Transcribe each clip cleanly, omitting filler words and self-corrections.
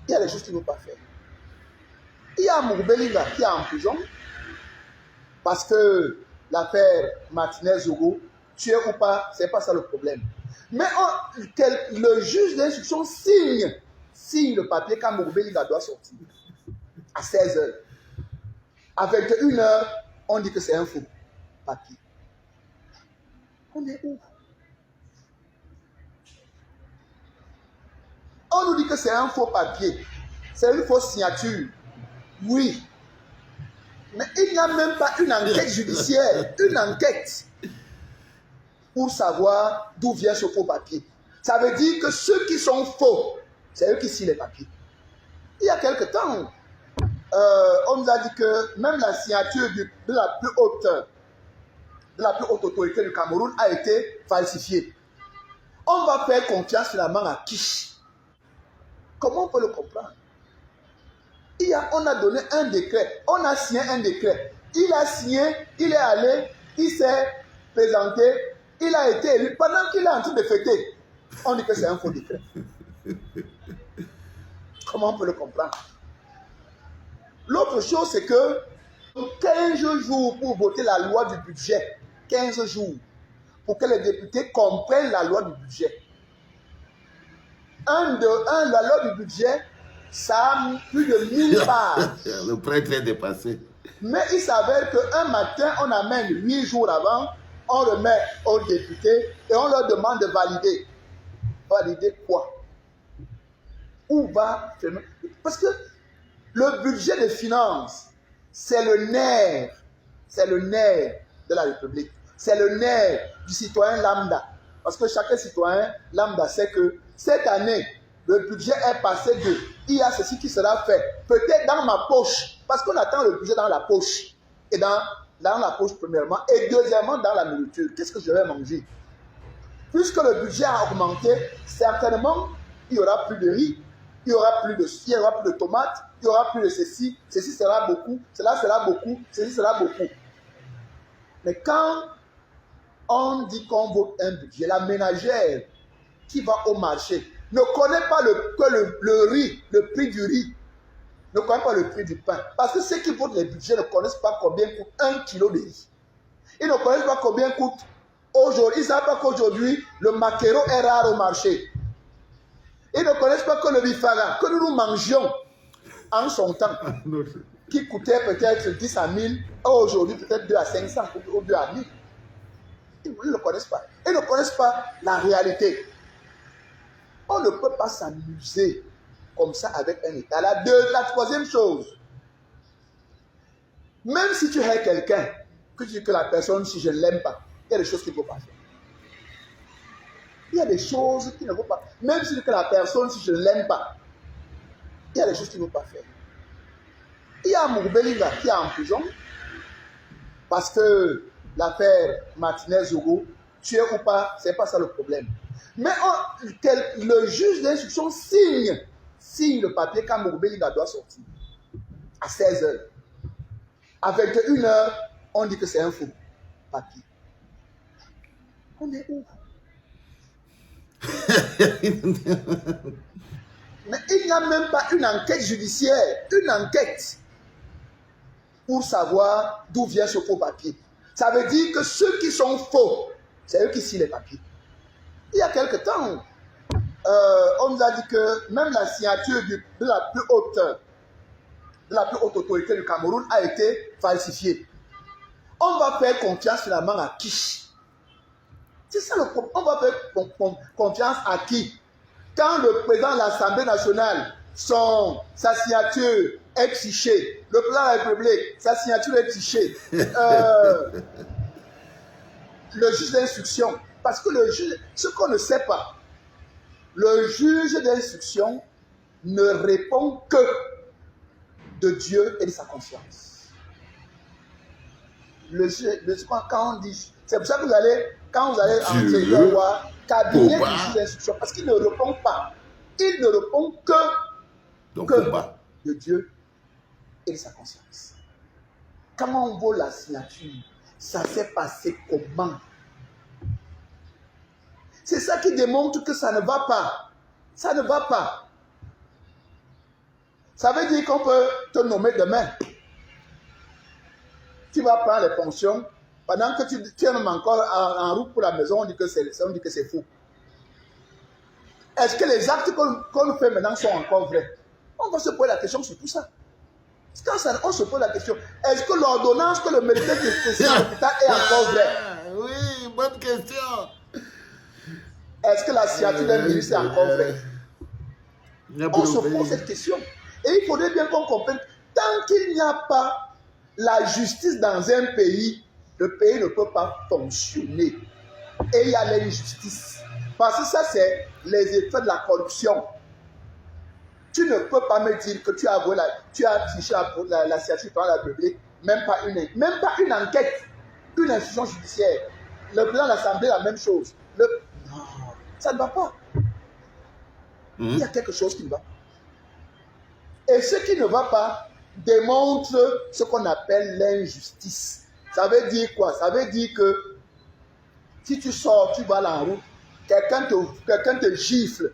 Il y a des choses qu'il ne faut pas faire. Il y a Mourbelinga qui est en prison parce que l'affaire Martinez-Zogo, tué ou pas, ce n'est pas ça le problème. Mais le juge d'instruction signe le papier quand Mourbelinga doit sortir à 16h. À 21h, on dit que c'est un faux papier. On est où? On nous dit que c'est un faux papier. C'est une fausse signature. Oui. Mais il n'y a même pas une enquête judiciaire. Une enquête pour savoir d'où vient ce faux papier. Ça veut dire que ceux qui sont faux, c'est eux qui signent les papiers. Il y a quelque temps, on nous a dit que même la signature de la plus haute autorité du Cameroun a été falsifiée. On va faire confiance finalement à qui? Comment on peut le comprendre? On a donné un décret, on a signé un décret. Il a signé, il est allé, il s'est présenté, il a été élu. Pendant qu'il est en train de fêter, on dit que c'est un faux décret. Comment on peut le comprendre? L'autre chose, c'est que 15 jours pour voter la loi du budget, 15 jours, pour que les députés comprennent la loi du budget. La loi du budget, ça a plus de 1000 pages. Le prêtre est dépassé. Mais il s'avère qu'un matin, on amène 8 jours avant, on remet aux députés et on leur demande de valider. Valider quoi? Où va? Parce que le budget des finances, c'est le nerf de la République. C'est le nerf du citoyen lambda. Parce que chaque citoyen lambda sait que cette année, le budget est passé de il y a ceci qui sera fait. Peut-être dans ma poche. Parce qu'on attend le budget dans la poche. Et dans la poche, premièrement. Et deuxièmement, dans la nourriture. Qu'est-ce que je vais manger? Puisque le budget a augmenté, certainement, il n'y aura plus de riz. Il n'y aura plus de tomates. Il n'y aura plus de ceci. Ceci sera beaucoup. Cela sera beaucoup. Ceci sera beaucoup. Mais quand on dit qu'on vote un budget, la ménagère qui va au marché ne connaît pas le riz, le prix du riz, ne connaît pas le prix du pain. Parce que ceux qui votent les budgets ne connaissent pas combien coûte 1 kilo de riz. Ils ne connaissent pas combien coûte aujourd'hui. Ils ne savent pas qu'aujourd'hui, le maquereau est rare au marché. Ils ne connaissent pas que le bifara, que nous mangions en son temps, qui coûtait peut-être 10 à 1000, aujourd'hui peut-être 2 à 500 ou 2 à 1000. Ils ne le connaissent pas. Ils ne connaissent pas la réalité. On ne peut pas s'amuser comme ça avec un État. La troisième chose, même si tu hais quelqu'un, que tu dis que la personne, si je ne l'aime pas, il y a des choses qu'il ne faut pas faire. Il y a des choses qu'il ne faut pas. Même si tu dis que la personne, si je ne l'aime pas, il y a des choses qu'il ne faut pas faire. Il y a Mourbelinga qui est en prison parce que l'affaire Martinez-Zogo, tué ou pas, ce n'est pas ça le problème. Mais le juge d'instruction signe le papier quand Mourbelinga doit sortir à 16h. À 21h, on dit que c'est un faux papier. On est où? Mais il n'y a même pas une enquête judiciaire, une enquête pour savoir d'où vient ce faux papier. Ça veut dire que ceux qui sont faux, c'est eux qui signent les papiers. Il y a quelque temps, on nous a dit que même la signature de la plus haute autorité du Cameroun a été falsifiée. On va faire confiance finalement à qui? C'est ça le problème. On va faire confiance à qui? Quand le président de l'Assemblée nationale, sa signature est fichée, le président de la République, sa signature est fichée, le juge d'instruction, parce que le juge, ce qu'on ne sait pas, le juge d'instruction ne répond que de Dieu et de sa conscience. Quand on dit, c'est pour ça que quand vous allez entrer le roi, cabinet du juge d'instruction, parce qu'il ne répond pas. Il ne répond que de Dieu et de sa conscience. Comment on vaut la signature? Ça s'est passé comment? C'est ça qui démontre que ça ne va pas. Ça ne va pas. Ça veut dire qu'on peut te nommer demain. Tu vas prendre les pensions. Pendant que tu es même encore en route pour la maison, on dit que c'est fou. Est-ce que les actes qu'on fait maintenant sont encore vrais? On va se poser la question sur tout ça. On se pose la question, est-ce que l'ordonnance que le médecin dit à l'hôpital est encore vraie? Oui, bonne question. Est-ce que la signature d'un ministre est encore vraie? On se pose cette question. Et il faudrait bien qu'on comprenne, tant qu'il n'y a pas la justice dans un pays, le pays ne peut pas fonctionner. Et il y a l'injustice. Parce que ça, c'est les effets de la corruption. Tu ne peux pas me dire que tu as triché la signature par la République, même pas une enquête, une institution judiciaire. Le président de l'Assemblée, la même chose. Non, ça ne va pas. Il y a quelque chose qui ne va pas. Et ce qui ne va pas démontre ce qu'on appelle l'injustice. Ça veut dire quoi? Ça veut dire que si tu sors, tu vas en route, quelqu'un te gifle.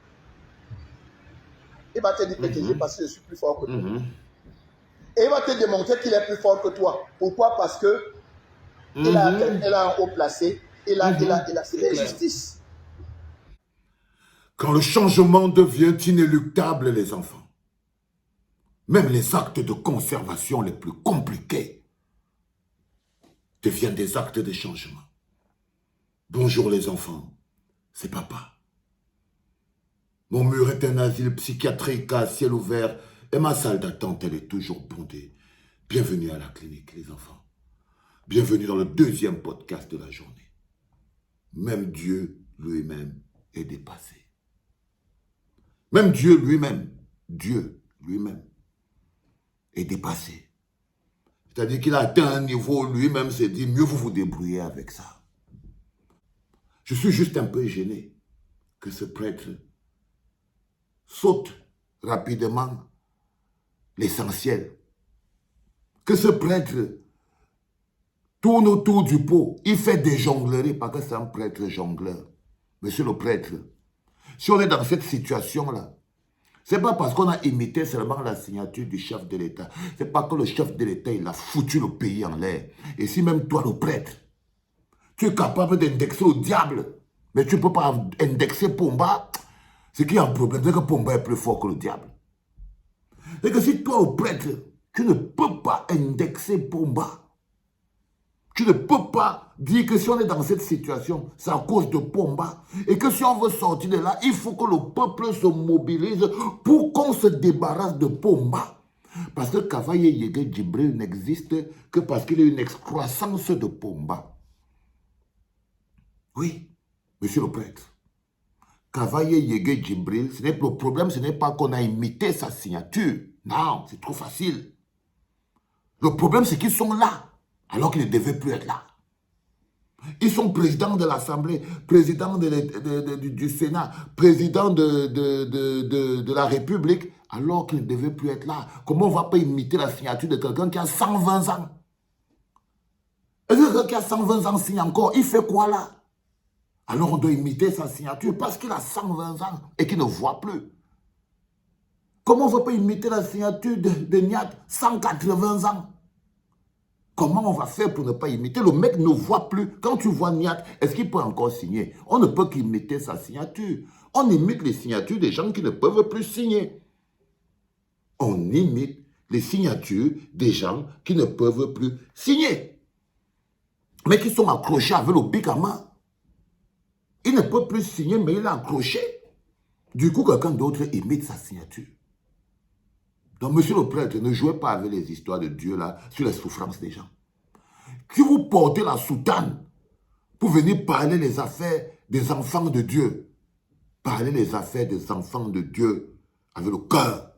Il va te dire que j'ai parce que je suis plus fort que toi. Et il va te démontrer qu'il est plus fort que toi. Pourquoi? Parce que il a un haut placé. C'est l'injustice. Quand le changement devient inéluctable, les enfants, même les actes de conservation les plus compliqués deviennent des actes de changement. Bonjour les enfants, c'est papa. Mon mur est un asile psychiatrique à ciel ouvert et ma salle d'attente, elle est toujours bondée. Bienvenue à la clinique, les enfants. Bienvenue dans le deuxième podcast de la journée. Même Dieu lui-même est dépassé. Même Dieu lui-même est dépassé. C'est-à-dire qu'il a atteint un niveau, lui-même s'est dit, mieux vous vous débrouillez avec ça. Je suis juste un peu gêné que ce prêtre saute rapidement l'essentiel. Que ce prêtre tourne autour du pot. Il fait des jongleries parce que c'est un prêtre jongleur. Monsieur le prêtre, si on est dans cette situation-là, c'est pas parce qu'on a imité seulement la signature du chef de l'État. C'est pas que le chef de l'État, il a foutu le pays en l'air. Et si même toi, le prêtre, tu es capable d'indexer au diable, mais tu ne peux pas indexer Pomba, c'est qu'il y a un problème. C'est que Pomba est plus fort que le diable. C'est que si toi, le prêtre, tu ne peux pas indexer Pomba, tu ne peux pas dire que si on est dans cette situation, c'est à cause de Pomba. Et que si on veut sortir de là, il faut que le peuple se mobilise pour qu'on se débarrasse de Pomba. Parce que Kavaye Yege Djibril n'existe que parce qu'il y a une excroissance de Pomba. Oui, monsieur le prêtre. Kavaye Yege Djibril, le problème, ce n'est pas qu'on a imité sa signature. Non, c'est trop facile. Le problème, c'est qu'ils sont là, alors qu'ils ne devaient plus être là. Ils sont présidents de l'Assemblée, présidents du Sénat, présidents de la République, alors qu'ils ne devaient plus être là. Comment on ne va pas imiter la signature de quelqu'un qui a 120 ans? Et quelqu'un qui a 120 ans signe encore, il fait quoi là? Alors on doit imiter sa signature parce qu'il a 120 ans et qu'il ne voit plus. Comment on ne va pas imiter la signature de Niat, 180 ans? Comment on va faire pour ne pas imiter? Le mec ne voit plus. Quand tu vois Niat, est-ce qu'il peut encore signer? On ne peut qu'imiter sa signature. On imite les signatures des gens qui ne peuvent plus signer. On imite les signatures des gens qui ne peuvent plus signer. Mais qui sont accrochés avec le bic à main. Il ne peut plus signer, mais il est accroché. Du coup, quelqu'un d'autre imite sa signature. Donc, monsieur le prêtre, ne jouez pas avec les histoires de Dieu là, sur les souffrances des gens. Si vous portez la soutane pour venir parler les affaires des enfants de Dieu, parlez les affaires des enfants de Dieu avec le cœur.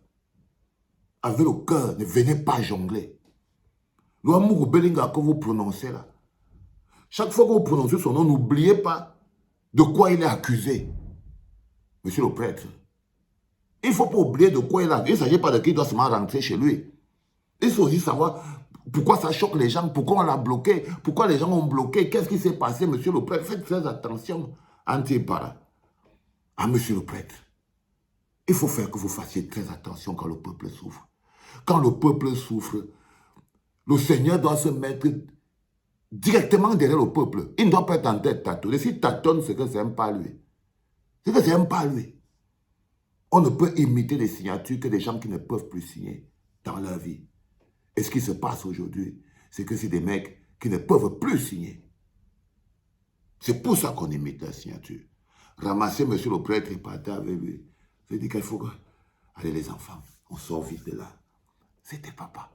Avec le cœur, ne venez pas jongler. L'Ouamourou Belinga que vous prononcez là, chaque fois que vous prononcez son nom, n'oubliez pas de quoi il est accusé. Monsieur le prêtre, il ne faut pas oublier de quoi il est accusé. Il ne s'agit pas de qui doit seulement rentrer chez lui. Il faut aussi savoir pourquoi ça choque les gens, pourquoi on l'a bloqué, pourquoi les gens ont bloqué, qu'est-ce qui s'est passé, monsieur le prêtre. Faites très attention, Antipara. Ah, monsieur le prêtre, il faut faire que vous fassiez très attention quand le peuple souffre. Quand le peuple souffre, le Seigneur doit se mettre directement derrière le peuple. Il ne doit pas être en tête tâtonner. S'il tâtonne, c'est que ce n'est pas lui. C'est que ce n'est pas lui. On ne peut imiter les signatures que des gens qui ne peuvent plus signer dans leur vie. Et ce qui se passe aujourd'hui, c'est que c'est des mecs qui ne peuvent plus signer. C'est pour ça qu'on imite la signature. Ramasser monsieur le prêtre et partir avec lui. Je dis qu'il faut que... Allez les enfants, on sort vite de là. C'était papa.